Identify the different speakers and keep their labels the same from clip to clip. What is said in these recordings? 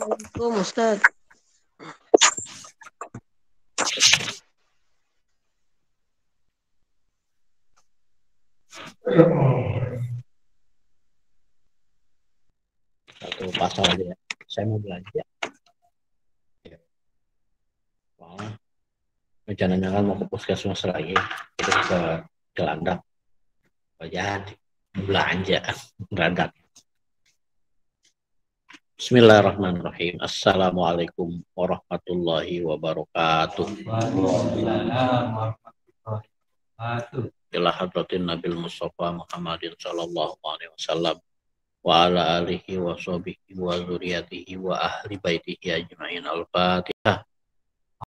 Speaker 1: Assalamualaikum Ustaz.
Speaker 2: Satu pasal aja ya. Saya mau belanja. Wah, rencananya kan mau ke puskesmas lagi. Itu ke Gelandak. Jadi belanja mendadak. Bismillahirrahmanirrahim. Assalamualaikum warahmatullahi wabarakatuh.
Speaker 3: Waalaikumsalam warahmatullahi wabarakatuh.
Speaker 2: Ila hadratin Nabil Mustafa Muhammadin sallallahu alaihi wasallam wa ala alihi wa sahbihi wa dzurriyyatihi wa ahli baitihi ajma'in. Al-Fatihah.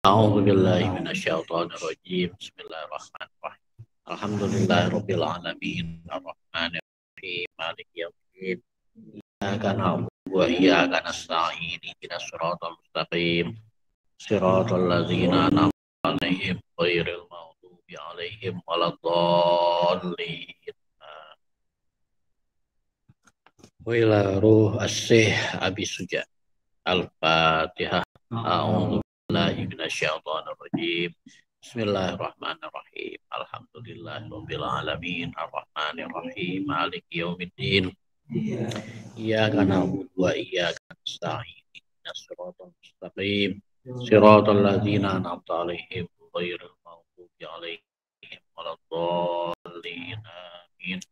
Speaker 2: A'udzu billahi minasyaitonir rajim. Bismillahirrahmanirrahim. Alhamdulillahirabbil alamin. Arrahmanir rahim. Maliki yaumiddin. Iyyaka na'budu wa iyyaka nasta'in. Ihdinas siratal mustaqim. Siratal ladzina an'amta 'alaihim ghairil maghdubi 'alaihim waladdallin. Wa ila ruh as-sih Abi Suja. Al-Fatihah. A'udzu billahi minasyaitonir rajim. Bismillahirrahmanirrahim. Alhamdulillahirabbil alamin. Arrahmanir rahim. Maliki yaumiddin. Iyyaka na'budu wa iyyaka nasta'in. Ihdinas siratal mustaqim. Siratal ladzina an'amta 'alaihim ghairil maghdubi 'alaihim waladdallin. Amin.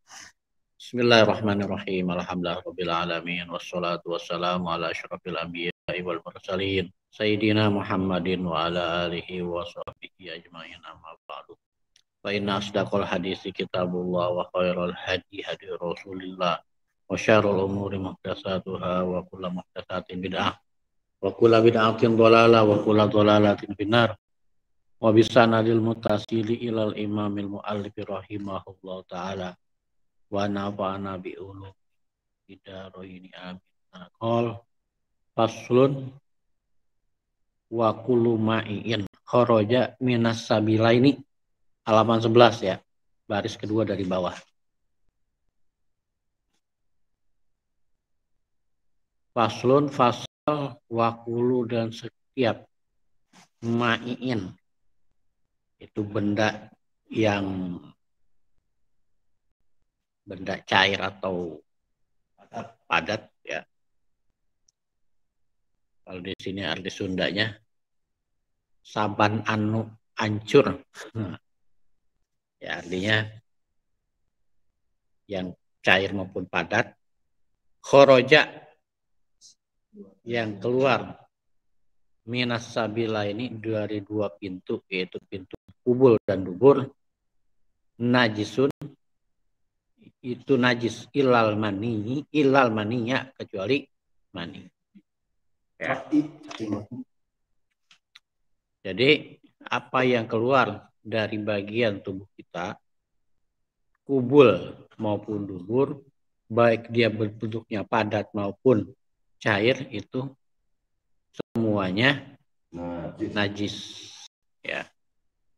Speaker 2: Bismillahirrahmanirrahim. Alhamdulillahirabbil alamin. Wassalatu wassalamu ala asyrafil anbiya'i wal mursalin. Sayyidina Muhammadin wa ala alihi wa sahbihi ajma'in. Amma ba'du. Fa inna asdaqal hadisi kitabullah wa khairal hadi hadi Rasulillah wa syarrul umuri muhdatsatuha wa kullu muhdatsatin bid'ah wa kullu bid'atin dhalalah wa kullu dhalalatin finnar. Wa bisanadil mutasili ilal imamil muallif rahimahullah ta'ala wa nafa'ana bi ulum bidaroini amin. Qol faslun wa kullu ma'in kharaja minas sabilaini, halaman 11 ya, baris kedua dari bawah. Faslun fasal wa kullu dan setiap ma'in itu benda yang benda cair atau padat ya. Kalau di sini arti Sundanya saban anu hancur. Ya artinya yang cair maupun padat. Khoroja yang keluar minas sabila ini dari dua pintu, yaitu pintu kubul dan dubur. Najisun itu najis ilal maninya kecuali mani. Ya. Jadi apa yang keluar dari bagian tubuh kita, kubul maupun dubur, baik dia bentuknya padat maupun cair, itu semuanya najis. Ya.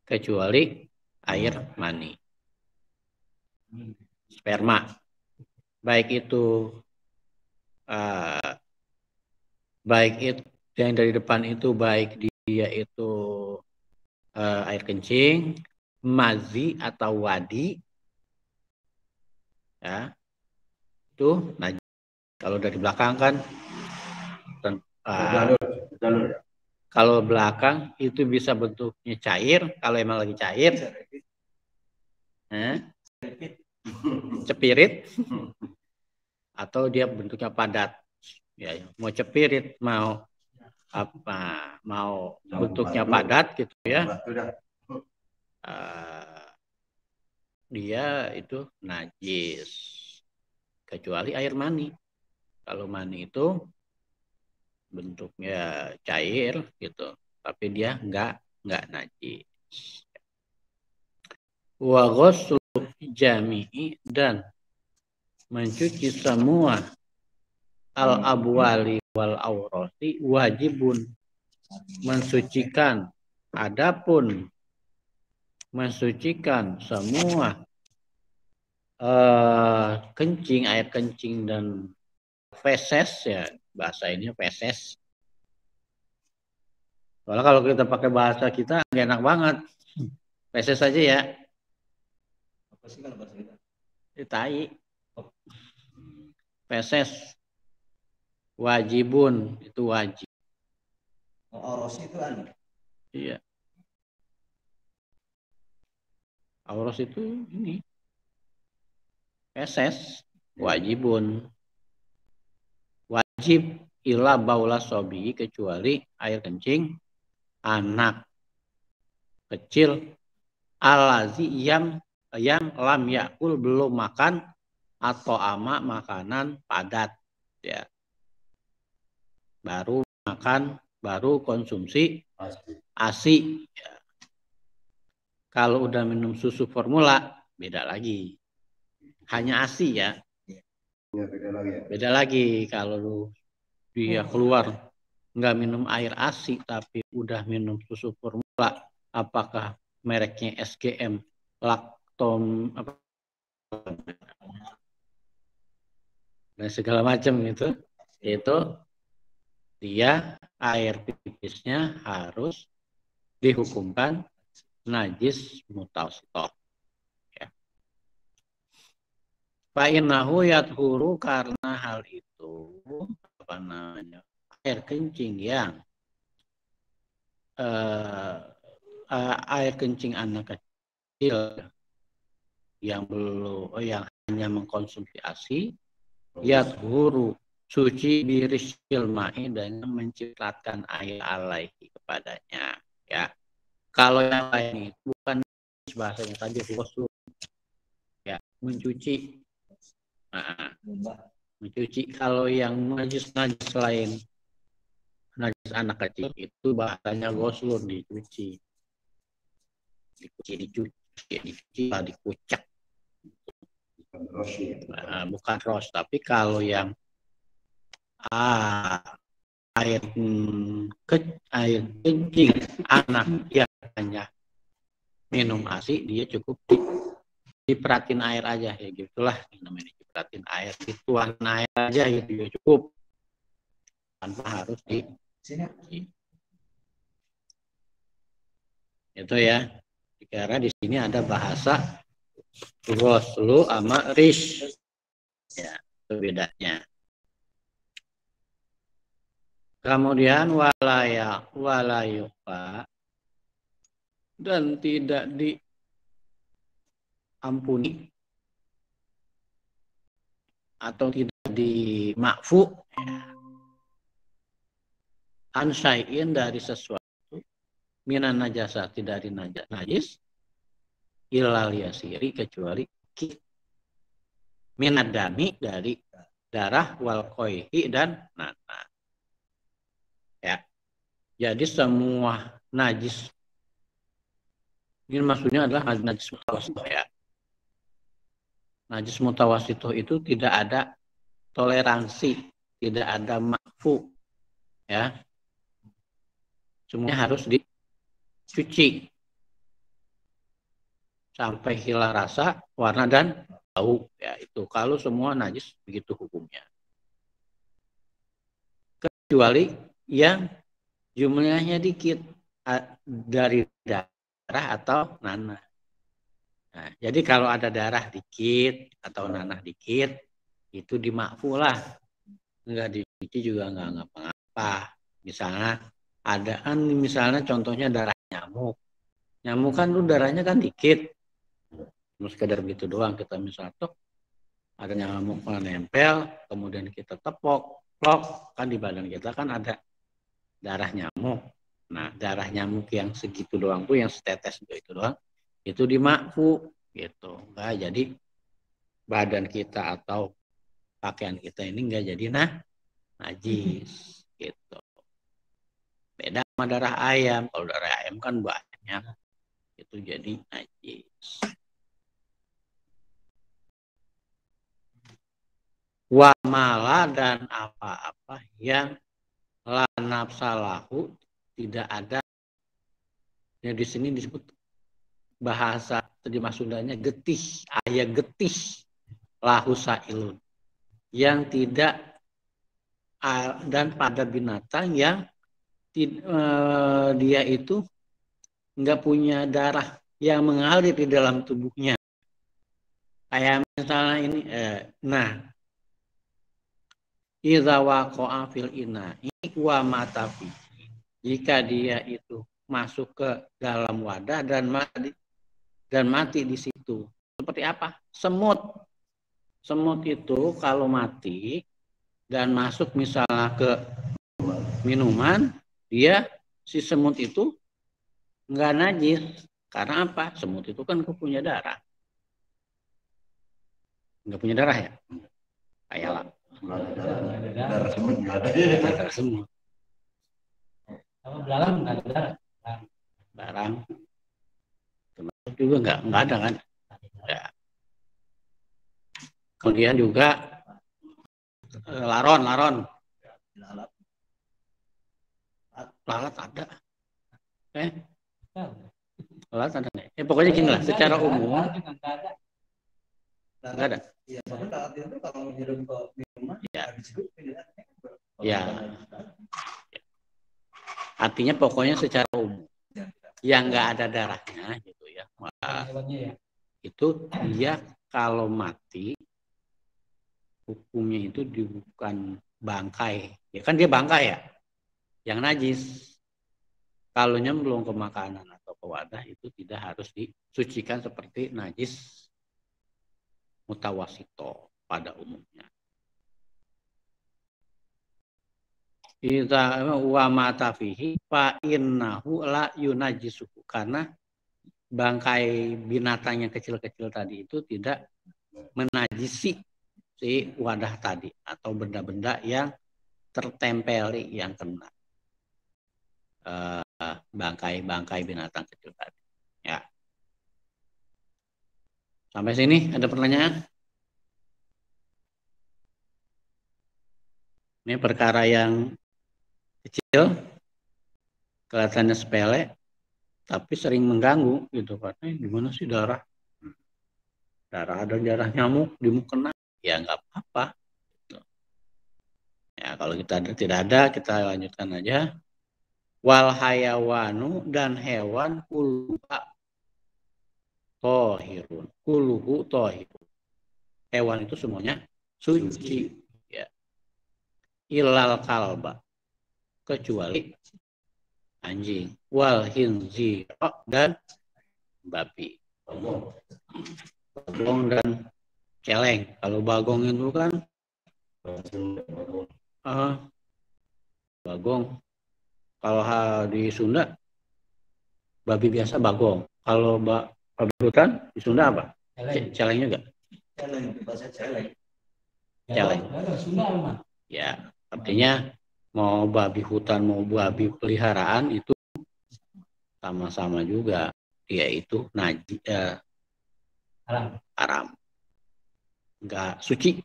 Speaker 2: Kecuali air mani. Sperma, baik itu yang dari depan itu, baik dia itu air kencing, mazi atau wadi, ya itu najis. Kalau dari belakang kan, kalau belakang itu bisa bentuknya cair, kalau emang lagi cair, cepirit, atau dia bentuknya padat. Ya, mau cepirit, mau apa, mau bentuknya padat gitu ya, dia itu najis, kecuali air mani. Kalau mani itu bentuknya cair gitu, tapi dia enggak najis. Wa ghuslu jami'i, dan mencuci semua al-abwali wal aurati wajibun, mensucikan, adapun mensucikan semua kencing, air kencing dan feses, ya bahasa ini feses, Soalnya kalau kita pakai bahasa kita nggak enak banget. Peses aja ya.
Speaker 3: Apa sih kalau bahasa kita?
Speaker 2: Tai. Peses. Wajibun. Itu wajib.
Speaker 3: Oros itu anu.
Speaker 2: Iya. Auros itu ini. Peses. Wajibun. Wajib ila baula sobi, kecuali air kencing anak kecil alazi yang lam yakul, belum makan atau ama makanan padat ya, baru makan, baru konsumsi ASI ya. Kalau udah minum susu formula beda lagi, hanya ASI ya.
Speaker 1: Ya,
Speaker 2: beda lagi kalau dia keluar nggak minum air ASI tapi udah minum susu formula, apakah mereknya SGM, laktom apa dan segala macam gitu, itu dia air pipisnya harus dihukumkan najis mutawasithah ya. Fa innahu yathuru, karena hal itu apa namanya, air kencing yang air kencing anak kecil yang belum yang hanya mengkonsumsi ASI, yathuru, suci birisyil ma'i, dengan mencipratkan air alaihi kepadanya ya. Kalau yang lain itu bukan bahasanya tadi ghusl ya, mencuci. Nah, mencuci. Kalau yang najis lain, najis anak kecil itu bahasanya ghusl, dicuci, dikucak. Bukan ros. Tapi kalau yang air kencing anak yang hanya minum ASI, dia cukup diperatin air aja ya, gitulah namanya, diperatin air, dituan air aja itu ya cukup, tanpa harus itu ya. Karena di sini ada bahasa ghuslu sama rish ya, itu bedanya. Kemudian walayufa, dan tidak diampuni atau tidak dimakfu ansai'in, dari sesuatu, minan najasati, dari najis, ilal yasiri, kecuali minadami, dari darah, wal qoihi, dan nanah ya. Jadi semua najis, ini maksudnya adalah najis mutawasithah ya. Najis mutawasithah itu tidak ada toleransi, tidak ada makfu ya. Semuanya harus dicuci sampai hilang rasa, warna, dan bau ya. Itu kalau semua najis begitu hukumnya, kecuali yang jumlahnya dikit, dari darah atau nanah. Nah, jadi kalau ada darah dikit atau nanah dikit, itu dimakfu lah, nggak dicuci juga nggak ngapa-ngapa. Misalnya ada kan, misalnya contohnya darah nyamuk kan tuh darahnya kan dikit, cuma sekedar begitu doang, kita misalnya tok ada nyamuk menempel, kemudian kita tepok, plok, kan di badan kita kan ada darah nyamuk. Nah, darah nyamuk yang segitu doang tuh, yang setetes itu doang, itu dimakfu gitu. Enggak jadi badan kita atau pakaian kita ini enggak jadi najis gitu. Beda sama darah ayam. Kalau darah ayam kan banyak, itu jadi najis. Wa mala, dan apa-apa yang la nafsalahu, tidak ada ya. Di sini disebut bahasa terjemah Sundanya getih, ayat getih, lahu sailun, yang tidak, dan pada binatang yang dia itu nggak punya darah yang mengalir di dalam tubuhnya. Kayak misalnya ini, nah, idza waqa'a fil ina'i wa mata fi. Jika dia itu masuk ke dalam wadah dan mati di situ. Seperti apa? Semut. Semut itu kalau mati dan masuk misalnya ke minuman, dia si semut itu nggak najis. Karena apa? Semut itu kan punya darah. Nggak punya darah ya? Kayak lah.
Speaker 3: Darah semut nggak ada.
Speaker 2: Darah semut.
Speaker 1: Sama belalang nggak ada darah.
Speaker 2: Barang. Termasuk juga nggak ada kan? Ya. Kemudian juga laron. Lalat ada. Lalat ada nggak? Pokoknya gini lah. Secara umum nggak ada.
Speaker 3: Iya, tapi lalat itu kalau hidup ke minuman,
Speaker 2: Ya.
Speaker 3: disebut
Speaker 2: Ya. Artinya pokoknya secara umum yang nggak ada darahnya gitu ya. Itu dia kalau mati hukumnya itu bukan bangkai. Ya kan dia bangkai ya. Yang najis. Kalau nyemplung ke makanan atau ke wadah itu tidak harus disucikan seperti najis mutawasito pada umumnya. Idza wa mata fihi fa innahu la yunajjisuhu, karena bangkai binatang yang kecil-kecil tadi itu tidak menajisi si wadah tadi atau benda-benda yang tertempeli yang kena bangkai binatang kecil tadi. Ya. Sampai sini ada pertanyaan? Ini perkara yang kecil, kelihatannya sepele, tapi sering mengganggu gitu. Katanya gimana sih darah? Darah ada darah nyamuk di mukena, ya nggak apa-apa. Gitu. Ya kalau kita tidak ada, kita lanjutkan aja. Wal hayawanu, dan hewan kulluha tohirun, kulluhu tohirun. Hewan itu semuanya suci. Ya. Ilal kalba, kecuali anjing, wal hinzir, dan babi, bagong dan celeng. Kalau bagong itu kan bagong. Kalau di Sunda babi biasa bagong. Kalau babi hutan di Sunda apa? Celeng juga.
Speaker 3: Celeng, bahasa celeng.
Speaker 2: Celeng. Ya, artinya mau babi hutan mau babi peliharaan itu sama-sama juga, yaitu najis, haram, enggak suci.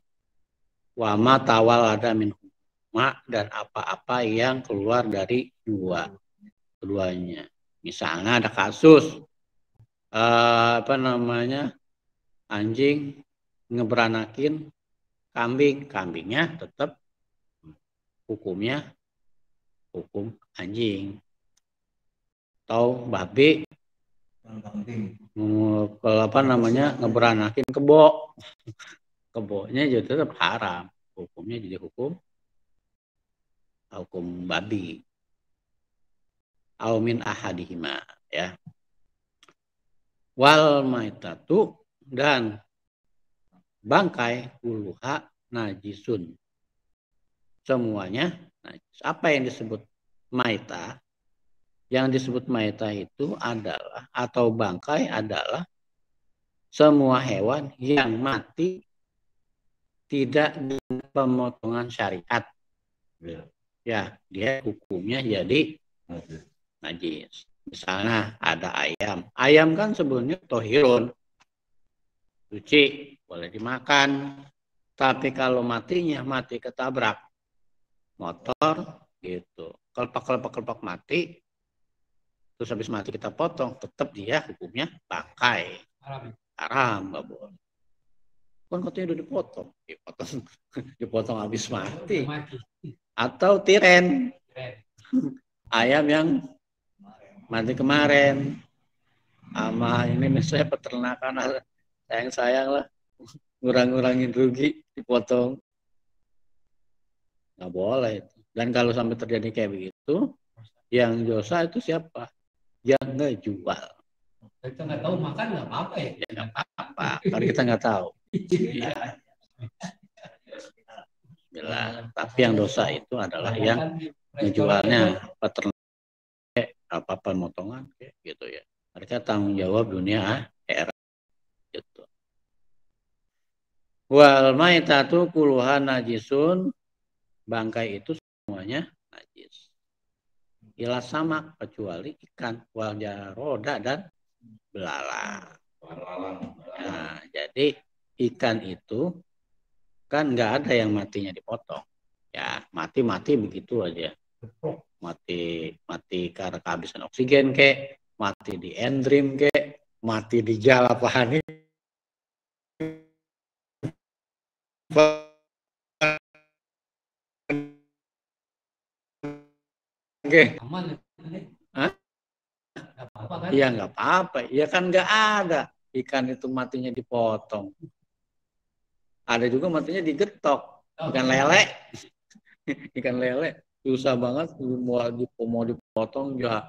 Speaker 2: Wa ma tawal ada min ma, dan apa-apa yang keluar dari keduanya. Misalnya ada kasus anjing ngeberanakin kambingnya tetap hukumnya hukum anjing. Atau babi ngeberanakin kebonya jadi tetap haram, hukumnya jadi hukum babi. Aumin ahadihima, ya. Wal maitatu, dan bangkai kulluha najisun, semuanya najis. Apa yang disebut maita? Yang disebut maita itu adalah, atau bangkai adalah semua hewan yang mati tidak dengan pemotongan syariat. Ya, dia hukumnya jadi najis. Misalnya ada ayam. Ayam kan sebenarnya tohirun, suci, boleh dimakan. Tapi kalau mati ketabrak motor gitu, kelepak mati, terus habis mati kita potong, tetap dia hukumnya bangkai. Haram, nggak boleh. Kan katanya udah dipotong habis mati. Atau tiren. ayam yang mati kemarin. Sama ini misalnya peternakan, sayang lah, ngurangin rugi, dipotong. Nggak boleh. Dan kalau sampai terjadi kayak begitu, yang dosa itu siapa? Yang ngejual.
Speaker 1: Kita nggak tahu makan nggak apa-apa ya?
Speaker 2: Ya nggak apa-apa, karena kita nggak tahu. Iya. Tapi yang dosa itu adalah yang ngejualnya, peternak, apa pemotongan, kayak gitu ya. Mereka tanggung jawab dunia akhirat. Gitu. Wal maitatu kuluhan najisun, bangkai itu semuanya najis. Ila sama kecuali ikan, wal jaroda dan belalang. Nah, jadi ikan itu kan nggak ada yang matinya dipotong. Ya mati begitu aja. Mati karena kehabisan oksigen kek, mati di endrim kek, mati di jalapahani. Oke.
Speaker 1: Aman.
Speaker 2: Hah?
Speaker 1: Nggak apa-apa kan?
Speaker 2: Iya nggak apa-apa. Ya kan nggak ada ikan itu matinya dipotong. Ada juga matinya digetok. Ikan lele. Ikan lele susah banget mau dipotong ya.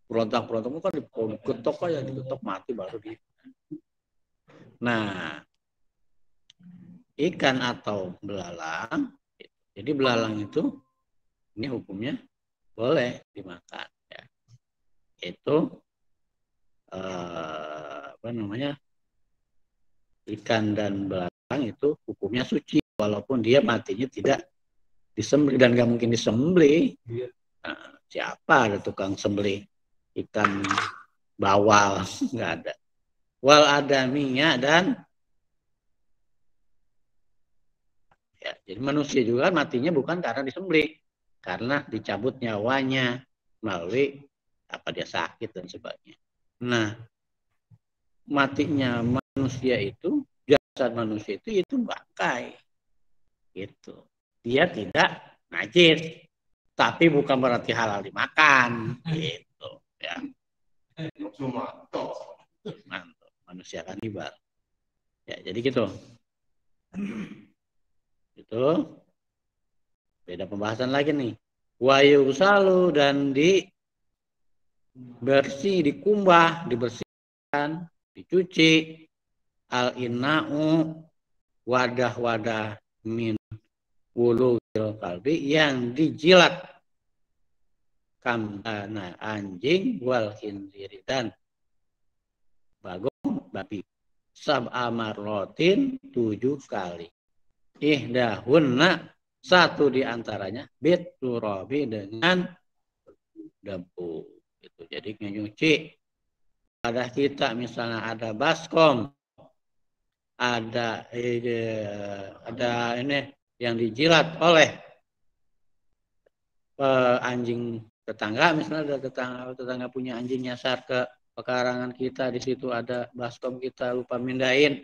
Speaker 2: Berontak kan digetok aja, digetok mati baru di. Nah, ikan atau belalang. Jadi belalang itu ini hukumnya boleh dimakan. Ya. Itu apa namanya, ikan dan belalang itu hukumnya suci walaupun dia matinya tidak disembelih dan nggak mungkin disembelih. Nah, siapa ada tukang sembelih ikan bawal? Nggak ada. Wal adaminya dan ya, jadi manusia juga matinya bukan karena disembelih, karena dicabut nyawanya melalui apa dia sakit dan sebagainya. Nah, matinya manusia itu, jasad manusia itu bangkai. Gitu. Dia tidak najis, tapi bukan berarti halal dimakan. Gitu. Ya. Mantap. Manusia kanibal. Ya, jadi gitu. Itu beda pembahasan lagi nih. Wayu salu dan dikumbah, dibersihkan, dicuci. Al-inna'u wadah-wadah min wulul kalbi yang dijilat kamdana anjing wal khinziri dan bagong babi sab'a marrotin 7 kali. Ihdahunna satu diantaranya biturabi dengan debu. Gitu. Jadi nyuci pada kita misalnya ada baskom, ada ini yang dijilat oleh anjing tetangga, misalnya ada tetangga punya anjing nyasar ke pekarangan kita, di situ ada baskom kita lupa mindahin,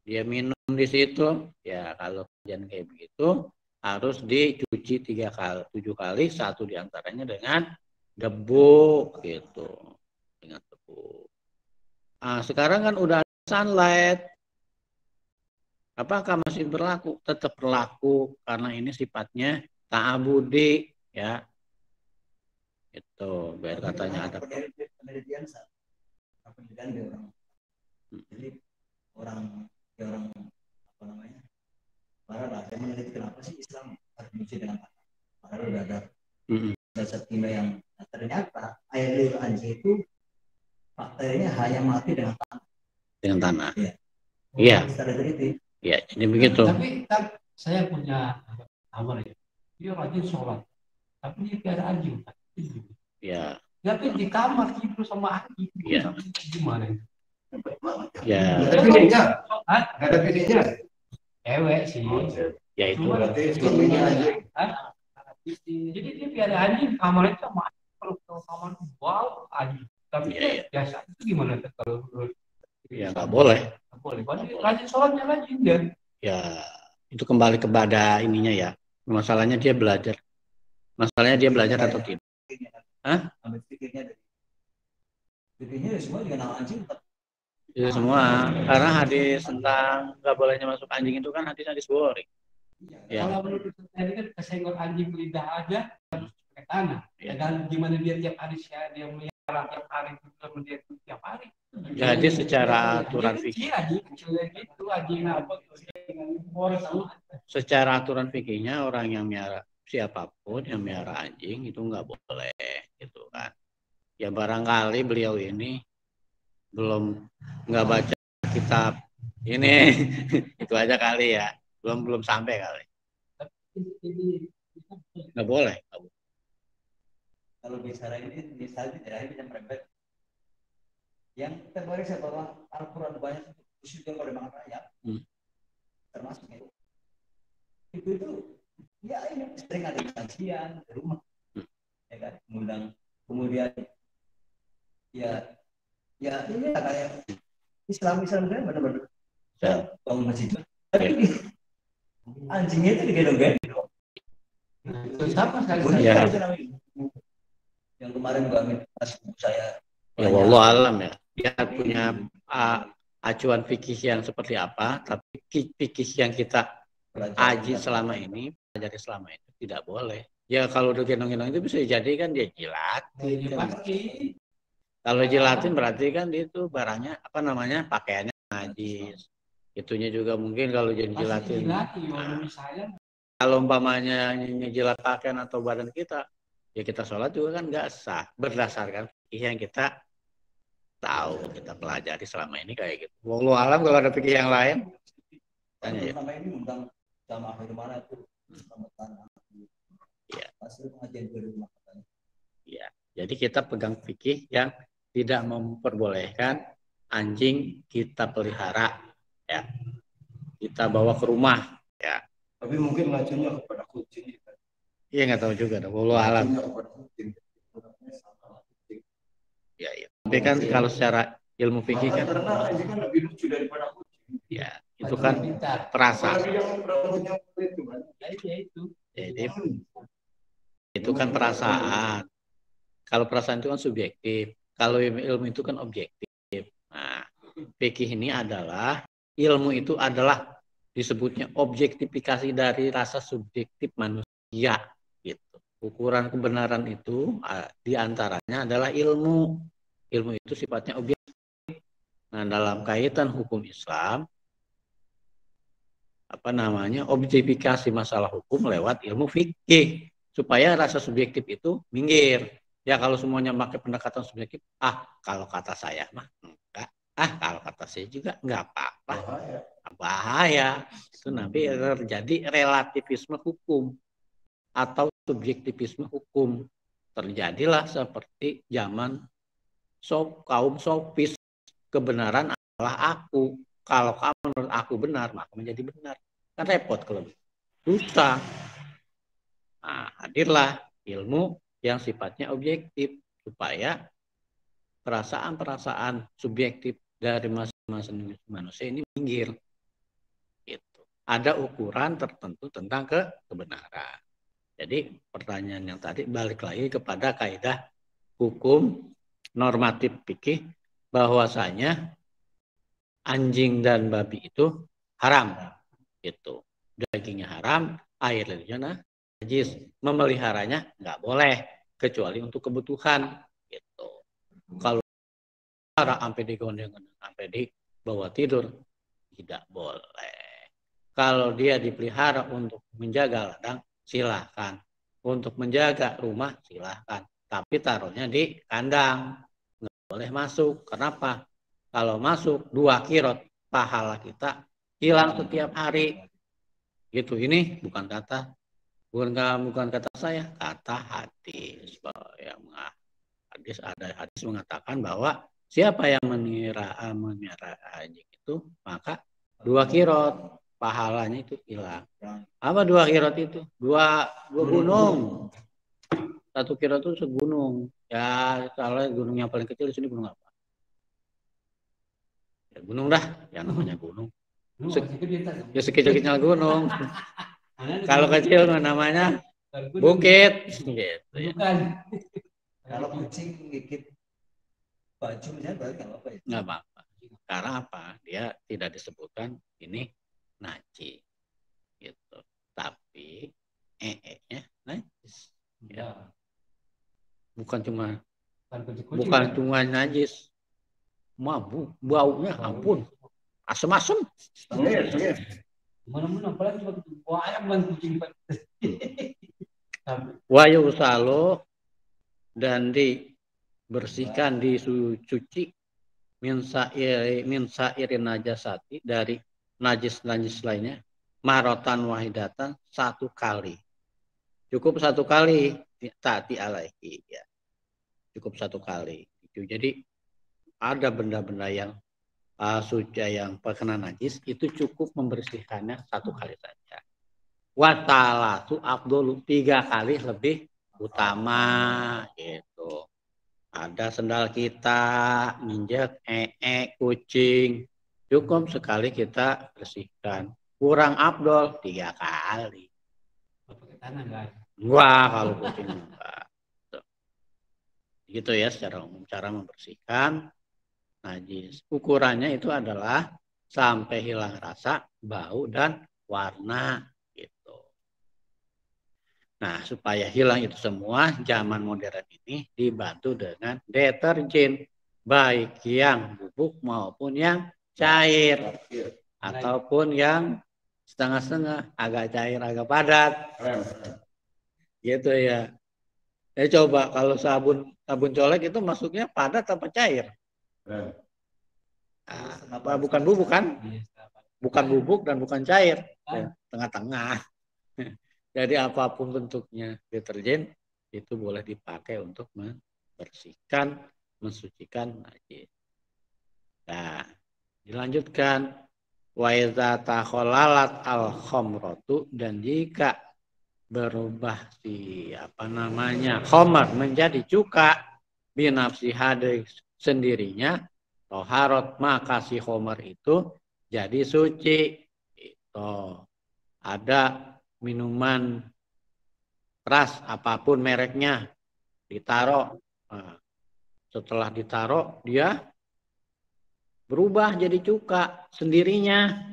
Speaker 2: dia minum di situ, ya kalau kejadian kayak begitu harus dicuci 7 kali, satu diantaranya dengan debu gitu, dengan debu. Nah, sekarang kan udah ada sunlight, apakah masih berlaku? Tetap berlaku karena ini sifatnya ta'abudi, ya. Itu biar katanya ada
Speaker 3: penelitian di orang. Jadi orang apa namanya? Para yang meneliti kenapa sih Islam harus mencuci dengan tanah? Padahal udah ada zat kimia yang ternyata air liur anjing itu bakterinya hanya mati dengan tanah.
Speaker 2: Dengan tanah.
Speaker 3: Iya. Secara teliti.
Speaker 2: Iya, jadi begitu.
Speaker 1: Tapi kan saya punya kamar ya. Dia rajin sholat. Tapi dia tiada anjing.
Speaker 2: Ya.
Speaker 1: Tapi di kamar tidur sama anjing.
Speaker 2: Iya.
Speaker 1: Gimana?
Speaker 2: Ya.
Speaker 3: Ada pilihnya. Ada pilihnya.
Speaker 1: Cewek sih.
Speaker 2: Ya itu.
Speaker 3: Berarti suaminya anjing.
Speaker 1: Jadi dia tiada anjing. Kamar itu sama anjing. Kalau kamar itu wow anjing. Tapi
Speaker 2: ya.
Speaker 1: biasa itu gimana kalau
Speaker 2: ya nggak boleh.
Speaker 1: Boleh. Rajin sholatnya rajin dan.
Speaker 2: Ya itu kembali kepada ininya ya. Masalahnya dia belajar. Masalahnya dia belajar atau tidak. Hah?
Speaker 3: Ambil fikirnya semua juga nama anjing tetap.
Speaker 2: Itu semua. Karena hadis tentang nggak bolehnya masuk anjing itu kan hadis Bukhari. Ya.
Speaker 1: Kalau menurut tadi kan kesenggol anjing lidah aja harus pakai tangan.
Speaker 2: Ya.
Speaker 1: Dan gimana dia tiap hari dia melihara tiap hari dia tiap hari.
Speaker 2: Jadi secara aturan fikih, secara aturan fikihnya orang yang miara siapapun yang miara anjing itu nggak boleh, gitu kan. Ya barangkali beliau ini belum nggak baca kitab ini, itu aja kali ya, belum sampai kali. Nggak boleh.
Speaker 3: Kalau bicara ini misalnya terakhir bisa merembet yang terbaris bahwa Al-Quran banyak khususnya oleh Bang Raya, termasuk itu ya ini sering ada kajian di rumah, ya kan, kemudian ya ini kayak Islam kan benar-benar bangun masjid, tapi anjingnya itu digendong-gendong.
Speaker 1: Sama sekali
Speaker 2: Ya.
Speaker 3: Yang kemarin Mbak Amin saya
Speaker 2: Ya wallahu alam ya. Dia punya acuan fikih yang seperti apa, tapi fikih yang kita aji selama ini, pelajari selama ini tidak boleh. Ya kalau udah gendong-gendong itu bisa jadi kan dia jilat. Kalau jilatin berarti kan itu barangnya apa namanya pakaiannya najis. Itunya juga mungkin kalau jadi jilatin. Kalau umpamanya ngejilat pakaian atau badan kita, ya kita sholat juga kan nggak sah berdasarkan fikih yang kita tahu, kita pelajari selama ini kayak gitu. Wallahu alam kalau ada fikih yang lain. Tanya ya.
Speaker 3: Sama ini undang sama mana tuh? Iya. Hasil pengajian di rumah katanya.
Speaker 2: Iya. Jadi kita pegang fikih yang tidak memperbolehkan anjing kita pelihara, ya. Kita bawa ke rumah, ya.
Speaker 4: Tapi mungkin ngacunya kepada kucing.
Speaker 2: Iya nggak tahu juga, wallahu alam. Ya, ya. Tapi kan kalau secara ilmu fikih kan,
Speaker 4: karena anjing kan lebih lucu daripada kucing.
Speaker 2: ya itu kan perasaan. Jadi itu kan perasaan. Kalau perasaan itu kan subjektif. Kalau ilmu itu kan objektif. Nah, fikih ini adalah ilmu itu adalah disebutnya objektifikasi dari rasa subjektif manusia. Gitu. Ukuran kebenaran itu diantaranya adalah ilmu. Ilmu itu sifatnya objektif. Nah, dalam kaitan hukum Islam, objektifikasi masalah hukum lewat ilmu fikih supaya rasa subjektif itu minggir. Ya kalau semuanya pakai pendekatan subjektif, kalau kata saya mah enggak, kalau kata saya juga enggak apa-apa. Bahaya. Itu nanti terjadi relativisme hukum atau subjektivisme hukum. Terjadilah seperti zaman kaum sofis, kebenaran adalah aku. Kalau kamu menurut aku benar, maka menjadi benar. Kan repot kalau susah. Nah, hadirlah ilmu yang sifatnya objektif supaya perasaan-perasaan subjektif dari masing-masing manusia ini minggir. Gitu. Ada ukuran tertentu tentang kebenaran. Jadi pertanyaan yang tadi balik lagi kepada kaidah hukum normatif fikih bahwasanya anjing dan babi itu haram, gitu. Dagingnya haram, air liurnya najis, memeliharanya nggak boleh kecuali untuk kebutuhan, gitu. Kalau sampai digondeng, sampai dibawa tidur tidak boleh. Kalau dia dipelihara untuk menjaga ladang, silahkan. Untuk menjaga rumah, silahkan. Tapi taruhnya di kandang, nggak boleh masuk. Kenapa? Kalau masuk 2 kirot, pahala kita hilang setiap hari. Gitu. Ini bukan kata saya, kata hadis. Ada hadis mengatakan bahwa siapa yang memelihara anjing itu, maka 2 kirot pahalanya itu hilang. Apa 2 kirot itu? 2 gunung. 1 kirot itu segunung. Ya, kalau gunung yang paling kecil di sini gunung apa? Ya, gunung dah, yang namanya gunung. Ya sekecil-kecil gunung. Kalau kecil namanya bukit. Gitu, ya.
Speaker 3: Kalau kucing gigit baju misalnya berarti nggak apa-apa ya?
Speaker 2: Nggak apa-apa. Karena apa? Dia tidak disebutkan ini najis gitu. Tapi nya najis.
Speaker 1: Ya.
Speaker 2: Bukan cuma
Speaker 1: Bukan kucing.
Speaker 2: najis. Mabuk, baunya ampun. Asem-asem.
Speaker 4: Tengir.
Speaker 1: Mana-mana apalagi waktu banyak banget kucing.
Speaker 2: Wayu salo dan dibersihkan, disuci min sa'irin najasati dari najis-najis lainnya marotan wahidatan satu kali. Cukup satu kali ta'ti alaihi ya. Cukup satu kali. Jadi ada benda-benda yang suci yang terkena najis itu cukup membersihkannya satu kali saja. Watalatu abdul 3 kali lebih utama gitu. Ada sendal kita injek kucing, cukup sekali kita bersihkan. Kurang abdol 3 kali.
Speaker 1: Pakai tanah enggak?
Speaker 2: Wah, kalau kucing enggak. Gitu ya secara umum cara membersihkan najis. Ukurannya itu adalah sampai hilang rasa, bau dan warna gitu. Nah, supaya hilang itu semua, zaman modern ini dibantu dengan deterjen, baik yang bubuk maupun yang cair, ataupun yang setengah-setengah, agak cair, agak padat. Gitu ya. Ya coba kalau sabun colek itu masuknya padat apa cair? Nah, bukan bubuk kan? Bukan bubuk dan bukan cair, ya, tengah-tengah. Jadi apapun bentuknya deterjen itu boleh dipakai untuk membersihkan, mensucikan najis. Nah, dilanjutkan wa iza takhalalat al khamratu, dan jika berubah khamar menjadi cuka binafsi hadis sendirinya toharot, maka si khamar itu jadi suci. Itu ada minuman keras apapun mereknya ditaruh, setelah ditaruh dia berubah jadi cuka sendirinya,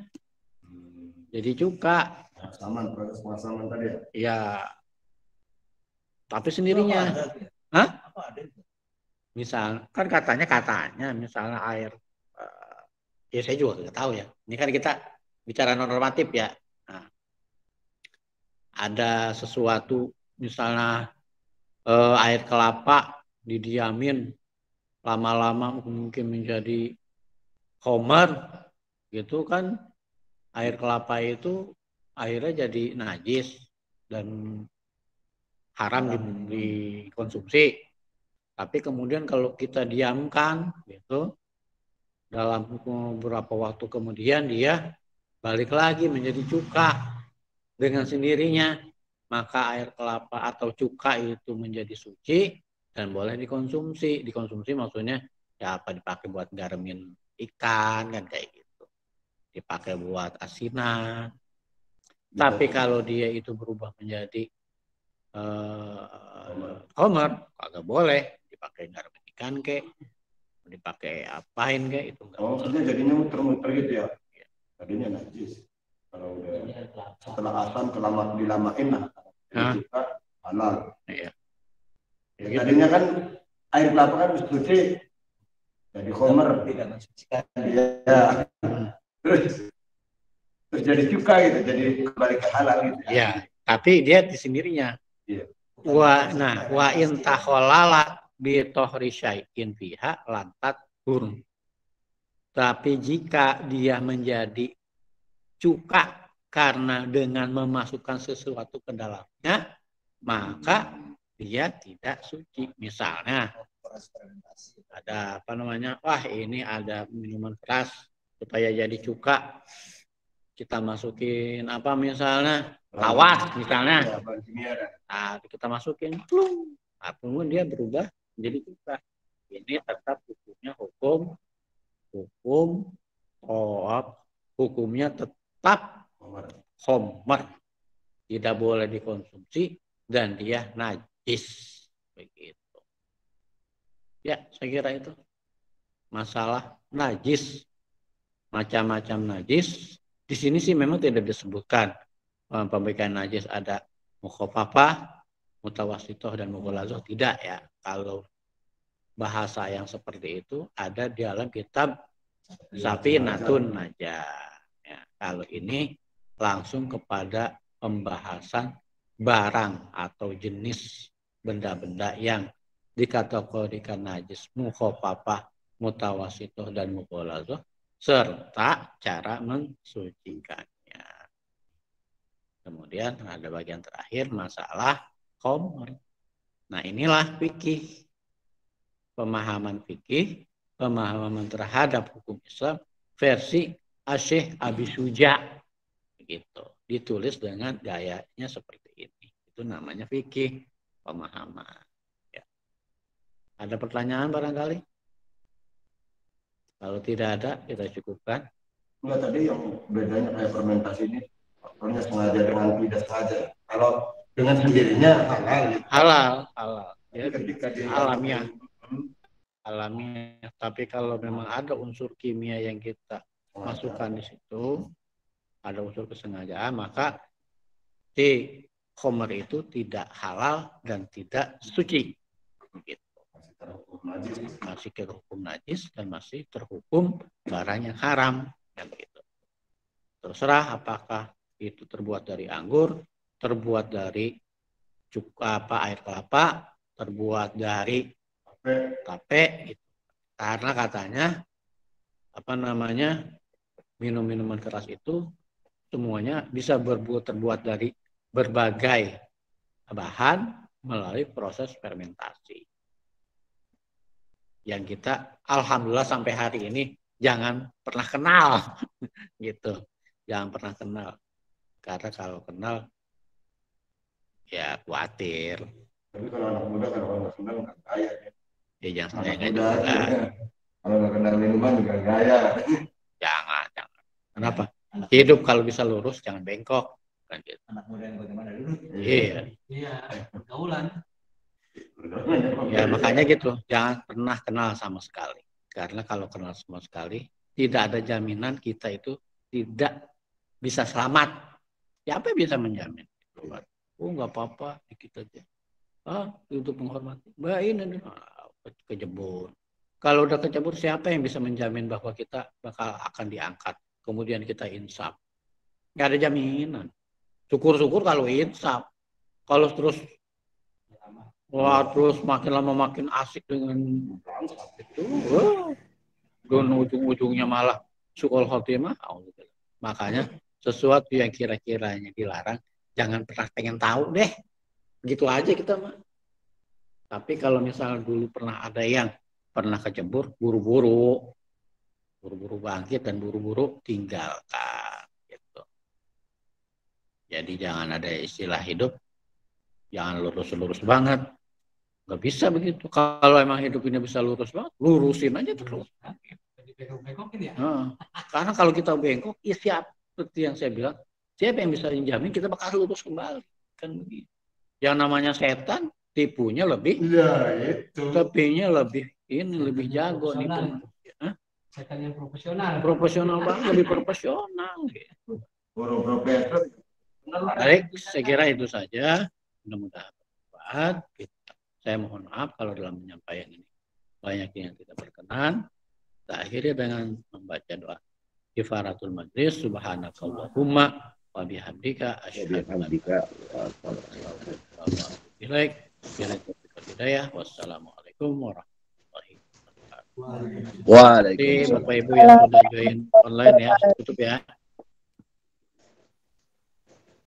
Speaker 2: jadi cuka.
Speaker 4: Proses pemasaman tadi ya?
Speaker 2: Ya, tapi sendirinya. Hah? Misal kan katanya misalnya air, ya saya juga nggak tahu ya. Ini kan kita bicara normatif ya. Nah, ada sesuatu misalnya air kelapa didiamin lama-lama mungkin menjadi khamar gitu kan, air kelapa itu akhirnya jadi najis dan haram dikonsumsi. Tapi kemudian kalau kita diamkan gitu, dalam beberapa waktu kemudian dia balik lagi menjadi cuka dengan sendirinya, maka air kelapa atau cuka itu menjadi suci dan boleh dikonsumsi. Dikonsumsi maksudnya ya apa, dipakai buat garemin ikan kan kayak gitu, dipakai buat asinan. Tapi kalau dia itu berubah menjadi khamar, kagak boleh dipakai garemin ikan kek, dipakai apain kek, itu enggak.
Speaker 4: Maksudnya jadinya muter-muter gitu ya? Tadinya najis. Kalau udah setelah asam dilamain lah, kita halal.
Speaker 2: Iya.
Speaker 4: Ya, tadinya kan air kelapa kan suci, jadi khamar,
Speaker 3: tidak mensucikan.
Speaker 4: Ya. Terus jadi cuka gitu, jadi kembali ke halal gitu.
Speaker 2: Ya, tapi dia di sendirinya.
Speaker 4: Iya.
Speaker 2: Wa in takhalalat bi tohri syai'in fiha lantat hurun. Tapi jika dia menjadi cuka karena dengan memasukkan sesuatu ke dalamnya, maka dia tidak suci. Misalnya ada wah ini ada minuman keras supaya jadi cuka, kita masukin misalnya awas misalnya, kita masukin plung, kemudian dia berubah menjadi cuka. Ini tetap hukumnya tetap khamar, tidak boleh dikonsumsi dan dia najis begitu. Ya, saya kira itu masalah najis, macam-macam najis. Di sini sih memang tidak disebutkan pemberian najis ada mukhafafah, mutawasitoh dan mughaladzah, tidak ya. Kalau bahasa yang seperti itu ada di dalam kitab Safinatun Najah. Ya, kalau ini langsung kepada pembahasan barang atau jenis benda-benda yang dikategorikan najis, mukhafafah, mutawasitoh dan mughaladzah, serta cara mensucikannya. Kemudian ada bagian terakhir masalah khamr. Nah, inilah fikih. Pemahaman fikih, pemahaman terhadap hukum Islam versi Syekh Abi Suja. Gitu. Ditulis dengan gayanya seperti ini. Itu namanya fikih, pemahaman. Ya. Ada pertanyaan barangkali? Kalau tidak ada, kita cukupkan.
Speaker 4: Enggak, tadi yang bedanya kayak fermentasi ini, faktornya sengaja dengan tidak sengaja. Kalau dengan sendirinya halal.
Speaker 2: Halal. Ya, alamiah. Tapi kalau memang ada unsur kimia yang kita masukkan di situ, ada unsur kesengajaan, maka si khamr itu tidak halal dan tidak suci. Gitu. Masih terhukum najis dan masih terhukum barang yang haram. Gitu. Terserah apakah itu terbuat dari anggur, terbuat dari air kelapa, terbuat dari tape. Gitu. Karena katanya minum-minuman keras itu semuanya bisa terbuat dari berbagai bahan melalui proses fermentasi. Yang kita alhamdulillah sampai hari ini jangan pernah kenal. Gitu. Jangan pernah kenal. Karena kalau kenal ya khawatir.
Speaker 4: Tapi kalau anak muda, kalau nggak kenal nggak kaya.
Speaker 2: Ya jangan
Speaker 4: Anak
Speaker 2: saya
Speaker 4: muda
Speaker 2: juga.
Speaker 4: Kalau nggak kenal minuman juga gaya.
Speaker 2: Jangan. Kenapa? Hidup kalau bisa lurus jangan bengkok. Kan gitu.
Speaker 3: Anak muda yang bagaimana dulu?
Speaker 2: Iya.
Speaker 1: Gaulan.
Speaker 2: Ya makanya gitu, jangan pernah kenal sama sekali. Karena kalau kenal sama sekali, tidak ada jaminan kita itu tidak bisa selamat. Siapa yang bisa menjamin? Oh nggak apa-apa, dikit aja. Untuk menghormati. Ini kejebur. Kalau udah kejebur, siapa yang bisa menjamin bahwa kita bakal akan diangkat? Kemudian kita insaf. Nggak ada jaminan. Syukur-syukur kalau insaf. Kalau terus makin lama makin asik dengan itu, dan ujung-ujungnya malah su'ul khotimah. Makanya sesuatu yang kira-kiranya dilarang, jangan pernah pengen tahu deh. Begitu aja kita mah. Tapi kalau misalnya dulu pernah ada yang pernah kecebur, buru-buru bangkit dan buru-buru tinggalkan. Gitu. Jadi jangan ada istilah hidup, jangan lurus-lurus banget. Nggak bisa begitu. Kalau emang hidup ini bisa lurus banget, lurusin aja terus.
Speaker 1: Bengkokin ya?
Speaker 2: Karena kalau kita bengkok, ya seperti yang saya bilang, siapa yang bisa menjamin kita bakal lurus kembali? Kan begitu. Yang namanya setan, tipunya lebih, tepinya lebih jago nih.
Speaker 1: Setan yang profesional.
Speaker 2: Profesional banget, lebih profesional. Gitu.
Speaker 4: Profesor.
Speaker 2: Baik, saya kira itu saja. Mudah-mudahan bermanfaat. Saya mohon maaf kalau dalam penyampaian ini banyak yang tidak berkenan. Kita akhiri dengan membaca doa kifaratul majlis. Subhanakallahumma wa bihamdika asyhadu an la ilaha illa anta wassalamualaikum warahmatullahi wabarakatuh.
Speaker 5: Waalaikumsalam.
Speaker 2: Bapak Ibu yang sudah join online ya, tutup ya.